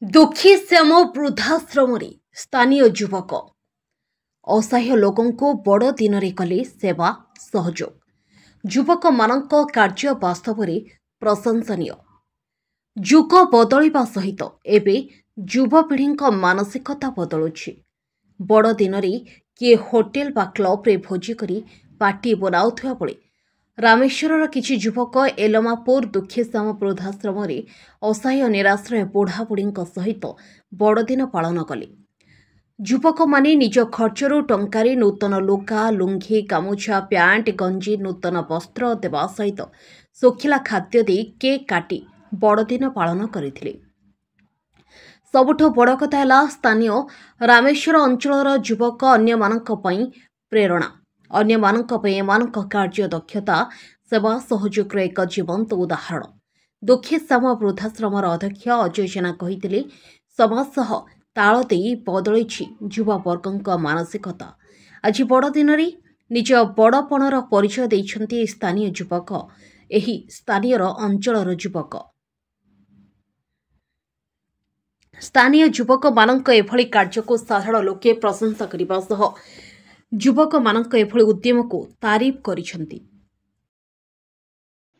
दुखी श्याम वृद्धाश्रम स्थानीय युवक असह्य लोकों बड़ दिन में कले सेवा सहयोग युवक मानक कार्य वास्तव में प्रशंसनीय। जुग बदलवा सहित एबे युवपीढ़ी मानसिकता बदलुछि। बड़ दिन में किए होटेल बा क्लब रे भोजी करी पार्टी बनाउथुवा बेले रामेश्वर किछि युवक एलमापुर दुखीश्याम वृद्धाश्रम असह्य निराश्रय बुढ़ाबुढ़ी सहित बड़दिन पालन कले। युवक माने निज खर्चरू टंकारी नूतन लुगा लुंगी गामुछा प्यांट गंजी नूतन वस्त्र देवा सहित शोखिला खाद्य दे केक काटी बड़दिन पालन करथिले। सबुठो बड़ कथा है स्थानीय रामेश्वर अंचल युवक अन्य मानक पई प्रेरणा। अन्य मानक पई एमानक कार्य दक्षता सेवा सहयोग एक जीवंत उदाहरण। दुखीश्याम वृद्धाश्रम अध्यक्ष अजय जेना कहिथिले समाज सह ताल देई बदलिछि युवावर्गक मानसिकता। आज बड़ दिन में निज बड़पणर परिचय देइछन्ति स्थानीय युवक। एही स्थानीय अंचलर युवक स्थानीय युवक मानक एभली कार्य को साधारण लोके प्रशंसा करने सह युवक मानक एभली उद्यम को तारीफ करिसेंति।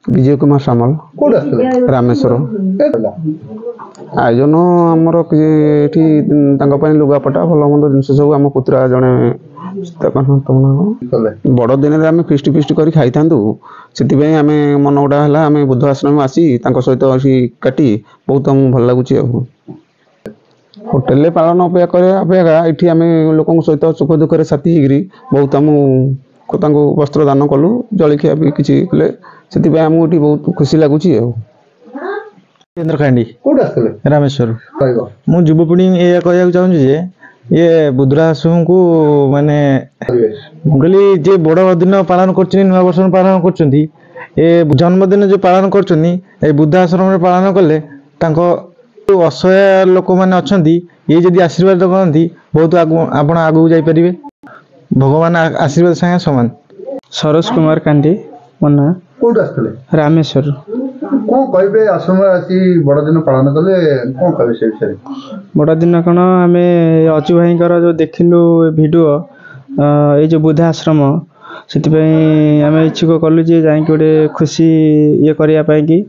विजय कुमार सामल रामेश्वर आयोजन आमर ये लुगापटा भल मंद जिन सब आम पुतरा जड़े बड़ दिन में आम फिस्ट फिस्ट कर खाई था से आम मन गुड़ा है आम बुद्ध आश्रम आसी सहित काटी बहुत आमको भल लगुच। होटेल पालन अपेक्षा ये आम लोक सहित सुख दुख साथी बहुत आम वस्त्र दान कलु जलखिया भी किसी कले से आमको बहुत खुशी लगुच। खांडी रामेश्वर मु युवपीढ़ी या कहना चाहूँगी ये बुद्धाश्रम को माने कहली जे बड़ दिन पालन कर नुआ वर्ष पालन कर जन्मदिन जो पालन कर बुद्धाश्रम पालन कले असहाय लोक मैंने अच्छा ये जदि आशीर्वाद करती बहुत आपण आगू जापरेंगे भगवान आशीर्वाद सागे समान। सरोज कुमार कांडी मना रामेश्वर कौन कहे आश्रम आसी बड़ दिन पालन कले कौन कहे से विषय बड़ दिन कौन आम अजु भाई जो देखिलु वीडियो ये जो बुद्धाश्रम से आम इच्छुक कलु जे जा गोटे खुशी ये करने कि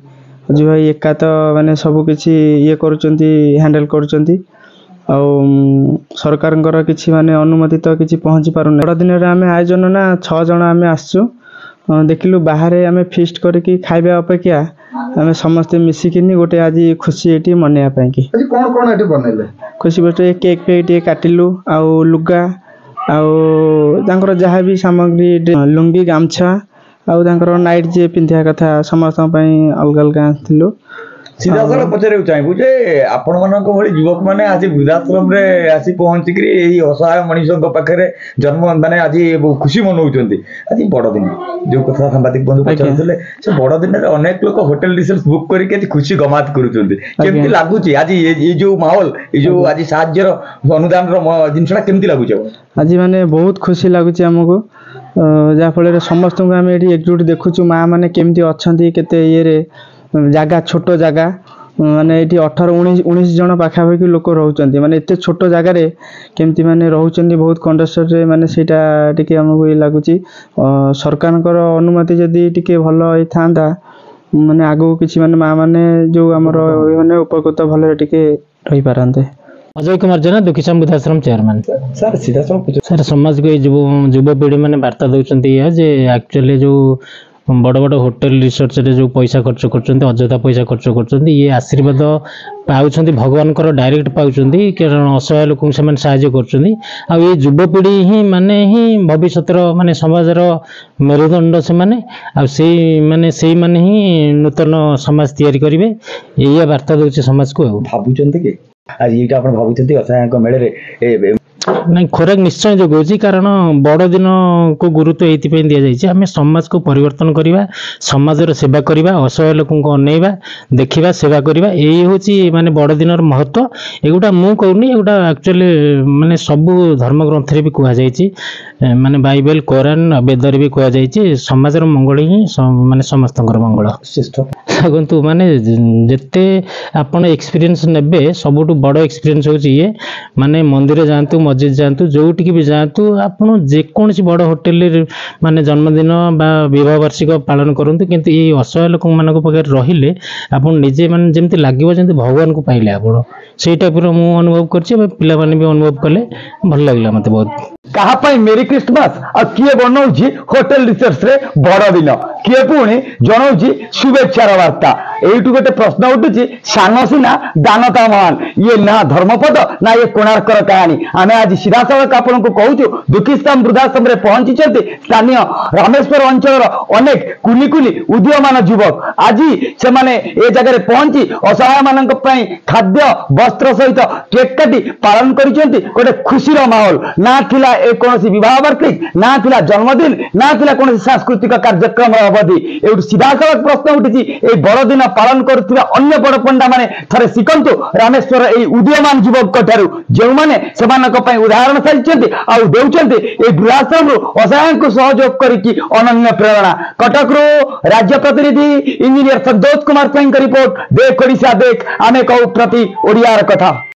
अजु भाई एका तो माने सबकि ये हैंडल कर सरकार किसी माने अनुमति तो किसी पहुँची पारना। बड़ दिन में आम आयोजन ना 6 जन आम आसचु देखिलु बाहर आम फिस्ट करके खाଇବା अपेक्षा आम समस्ते मिसिकिनी गोटे आज खुशी ये मनवाई कि खुशी बटे केक फेक टे काटिलु आउ लुगा आउ जहाँ भी सामग्री लुंगी गामछा आउ नाइट जे पिंधा कथा समस्त अलग अलग आसलु। सीधा साल पचारे चाहबू जे आपण मानक भली युवक माने आज वृद्धाश्रम रे आसी पहुंची करी एही असहाय मनुष्य पाखे जन्म माने आज खुशी मनौचंती। आज बड़ दिन जो कथा सांबादिक बंधु पचारले से बड़ दिन रे अनेक लोक होटल रिसर्च बुक करके खुशी गमात करूचंती। केमती लागुची आज ये जो माहौल ये जो आज साहाय्यर अनुदान रो जिनसडा केमती लागुची आज माने बहुत खुशी लागुची हमको जा फल समस्त को आम ये एकजुट देखुचु माँ मैंने केमती अच्छी केते ये जगह छोट जगह माने ये 18-19 जन पाखापाखि लोक रोचंती माने एते छोट जगार केमती माने रोचंती बहुत कंडस्टर रे माने सेटा टिके हमको ये लगुची सरकार अनुमति जदि टिके भल होता माने आगो किसी माने माँ माने जो आमर माने उपकृत भल टिके रही पारंते। अजय कुमार जेना दुखीश्याम वृद्धाश्रम चेयरमैन सर सीधा सर समाज को युवपीढ़ी मैंने वार्ता दौरान जे एक्चुअली जो बड़ बड़ होटेल रिसर्च रे जो पैसा खर्च कर अଯଥା पैसा खर्च कर ये आशीर्वाद पाँच भगवान डायरेक्ट पाँच कारण असहाय लोक साहाय्य कर युवपीढ़ी ही माने ही भविष्य माने समाजर मेरुदंड से माने ही नूतन समाज तैयारी करेंगे यही वार्ता दूसरे समाज को भावुं कि आज ये भावुं असहाय मेले ନାଇଁ ଖୋରାକ ନିଶ୍ଚୟ ଯୋଗାଉଛି କାରଣ ବଡ଼ଦିନକୁ ଗୁରୁତ୍ୱ ଏଇଥିପାଇଁ ଦିଆଯାଇଛି ଆମେ ସମାଜକୁ ପରିବର୍ତ୍ତନ କରିବା ସମାଜର ସେବା କରିବା ଅସହାୟ ଲୋକଙ୍କୁ ଅନେଇବା ଦେଖିବା ସେବା କରିବା ଏଇ ହେଉଛି ମାନେ ବଡ଼ଦିନର ମହତ୍ତ୍ୱ। ଏଗୁଡ଼ା ମୁଁ କହୁନି ଏଗୁଡ଼ା ଆକ୍ଚୁଆଲି ମାନେ ସବୁ ଧର୍ମଗ୍ରନ୍ଥରେ ବି କୁହାଯାଇଛି ମାନେ ବାଇବେଲ କୋରାନ ବେଦରେ ବି କୁହାଯାଇଛି ସମାଜର ମଙ୍ଗଳ ହିଁ ମାନେ ସମସ୍ତଙ୍କର ମଙ୍ଗଳ। ଦେଖନ୍ତୁ ମାନେ ଯେତେ ଆପଣ ଏକ୍ସପିରିଏନ୍ସ ନେବେ ସବୁଠୁ ବଡ଼ ଏକ୍ସପିରିଏନ୍ସ ହେଉଛି ଇଏ ମାନେ ମନ୍ଦିର ଯାଆନ୍ତୁ ମସଜିଦ୍ ଯାଆନ୍ତୁ ଯୋଉଠିକି ବି ଯାଆନ୍ତୁ ଆପଣ ଯେକୌଣସି ବଡ଼ ହୋଟେଲରେ ମାନେ ଜନ୍ମଦିନ ବା ବିବାହ ବାର୍ଷିକ ପାଳନ କରନ୍ତୁ କିନ୍ତୁ ଏଇ ଅସହାୟ ଲୋକମାନଙ୍କ ପାଖରେ ରହିଲେ ଆପଣ ନିଜେ ମାନେ ଯେମିତି ଲାଗିବ ଯେମିତି ଭଗବାନଙ୍କୁ ପାଇଲେ ଆପଣ ସେଇ ଟାଇପ୍ର ମୁଁ ଅନୁଭବ କରିଛି ଏବଂ ପିଲାମାନେ ବି ଅନୁଭବ କଲେ ଭଲ ଲାଗିଲା ମୋତେ ବହୁତ। କାହା ପାଇଁ ମେରି କ୍ରିସମାସ ଆଉ କିଏ ବନଉଛି ହୋଟେଲ ରିସର୍ଚ୍ଚରେ ବଡ଼ଦିନ କିଏ ପୁଣି ଜଣାଉଛି ଶୁଭେଚ୍ଛାର ବାର୍ତ୍ତା। ଏଇଠୁ ଗୋଟେ ପ୍ରଶ୍ନ ଉଠୁଛି ସାନ ସିନା ଦାନତା ମହାନ ଇଏ ନା ଧର୍ମପଦ ନା ଇଏ କୋଣାର୍କର କାହାଣୀ। ଆମେ ଆଜି ସିଧାସଳଖ ଆପଣଙ୍କୁ କହୁଛୁ ଦୁଃଖୀସ୍ଥାନ ବୃଦ୍ଧାଶ୍ରମରେ ପହଞ୍ଚିଛନ୍ତି ସ୍ଥାନୀୟ ରାମେଶ୍ୱର ଅଞ୍ଚଳର ଅନେକ କୁଲି କୁଲି ଉଦୀୟମାନ ଯୁବକ। ଆଜି ସେମାନେ ଏ ଜାଗାରେ ପହଞ୍ଚି ଅସହାୟ ମାନଙ୍କ ପାଇଁ ଖାଦ୍ୟ ବସ୍ତ୍ର ସହିତ କେକ୍ କାଟି ପାଳନ କରିଛନ୍ତି ଗୋଟେ ଖୁସିର ମାହୋଲ। ନା ଥିଲା ଏ କୌଣସି ବିବାହ ବାର୍ଷିକ ନା ଥିଲା ଜନ୍ମଦିନ ନା ଥିଲା କୌଣସି ସାଂସ୍କୃତିକ କାର୍ଯ୍ୟକ୍ରମର ଅବଧି। ଏଇଠୁ ସିଧାସଳଖ ପ୍ରଶ୍ନ ଉଠିଛି ଏଇ ବଡ଼ଦିନ ପାଳନ କରୁଥିବା ଅନ୍ୟ ବଡ଼ ପଣ୍ଡା ମାନେ ଥରେ ଶିଖନ୍ତୁ ରାମେଶ୍ୱର ଏଇ ଉଦୀୟମାନ ଯୁବକଙ୍କ ଠାରୁ ଯେଉଁମାନେ ସେମାନଙ୍କ ପାଇଁ ଉଦାହରଣ ସାଜିଛନ୍ତି ଆଉ ଦେଉଛନ୍ତି ଏଇ ବୃଦ୍ଧାଶ୍ରମରୁ ଅସହାୟଙ୍କୁ ସହଯୋଗ କରିକି ଅନନ୍ୟ ପ୍ରେରଣା। କଟକରୁ ରାଜ୍ୟ ପ୍ରତିନିଧି ଇଞ୍ଜିନିୟର ସନ୍ତୋଷ କୁମାର ସ୍ୱାଇଁଙ୍କ ରିପୋର୍ଟ ଦେଖ ଓଡ଼ିଶା ଦେଖ ଆମେ କହୁ ପ୍ରତି ଓଡ଼ିଆର କଥା।